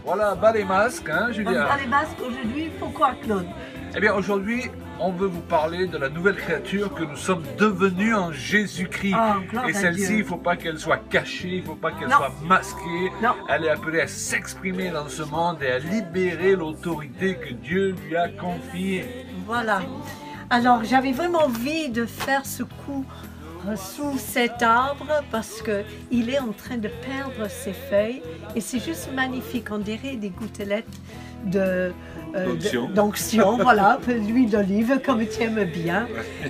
Voilà, bas les masques, hein, Julia. Bas les masques aujourd'hui, pourquoi Claude? Eh bien, aujourd'hui, on veut vous parler de la nouvelle créature que nous sommes devenus en Jésus-Christ. Oh, et celle-ci, il ne faut pas qu'elle soit cachée, il ne faut pas qu'elle Non. soit masquée. Non. Elle est appelée à s'exprimer dans ce monde et à libérer l'autorité que Dieu lui a confiée. Voilà. Alors, j'avais vraiment envie de faire ce coup sous cet arbre parce qu'il est en train de perdre ses feuilles et c'est juste magnifique. On dirait des gouttelettes d'onction, voilà, l'huile d'olive comme tu aimes bien.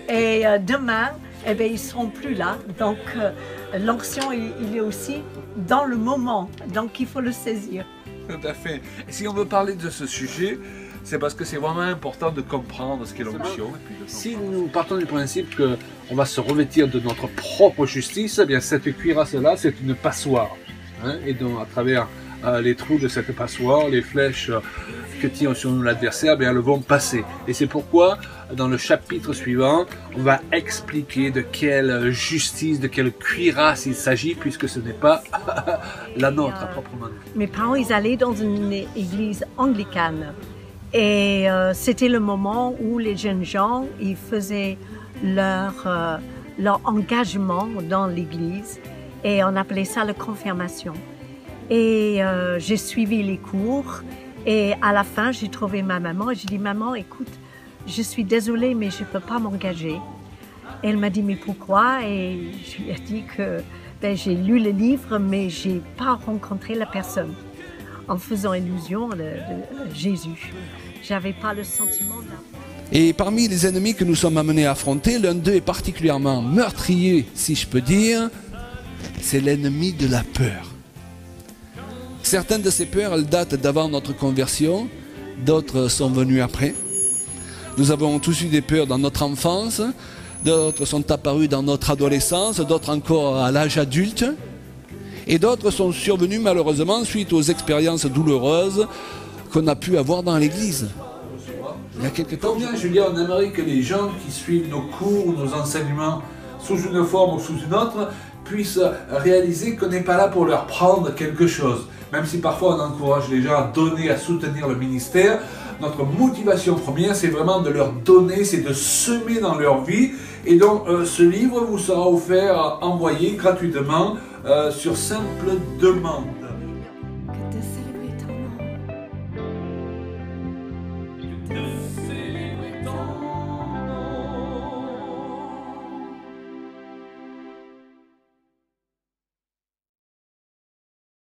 Et demain, eh bien, ils ne seront plus là. Donc, l'onction, il est aussi dans le moment. Donc, il faut le saisir. Tout à fait. Et si on veut parler de ce sujet, c'est parce que c'est vraiment important de comprendre ce qu'est l'onction. Si nous partons du principe qu'on va se revêtir de notre propre justice, eh bien cette cuirasse-là, c'est une passoire. Hein, et donc, à travers les trous de cette passoire, les flèches que tire sur nous l'adversaire, elles vont passer. Et c'est pourquoi, dans le chapitre suivant, on va expliquer de quelle justice, de quelle cuirasse il s'agit, puisque ce n'est pas la nôtre à proprement dit. Mes parents, ils allaient dans une église anglicane. Et c'était le moment où les jeunes gens, ils faisaient leur engagement dans l'église et on appelait ça la confirmation. Et j'ai suivi les cours et à la fin, j'ai trouvé ma maman et j'ai dit « Maman, écoute, je suis désolée mais je ne peux pas m'engager. » Elle m'a dit « Mais pourquoi ?» Et je lui ai dit que j'ai lu le livre mais je n'ai pas rencontré la personne. En faisant illusion de Jésus. J'avais pas le sentiment d'un... Et parmi les ennemis que nous sommes amenés à affronter, l'un d'eux est particulièrement meurtrier, si je peux dire, c'est l'ennemi de la peur. Certaines de ces peurs, elles datent d'avant notre conversion, d'autres sont venues après. Nous avons tous eu des peurs dans notre enfance, d'autres sont apparues dans notre adolescence, d'autres encore à l'âge adulte. Et d'autres sont survenus malheureusement suite aux expériences douloureuses qu'on a pu avoir dans l'église. Il y a quelques temps, Combien, Julien, on aimerait que les gens qui suivent nos cours ou nos enseignements sous une forme ou sous une autre puissent réaliser qu'on n'est pas là pour leur prendre quelque chose. Même si parfois on encourage les gens à donner, à soutenir le ministère, notre motivation première, c'est vraiment de leur donner, c'est de semer dans leur vie. Et donc, ce livre vous sera offert, envoyé gratuitement sur simple demande.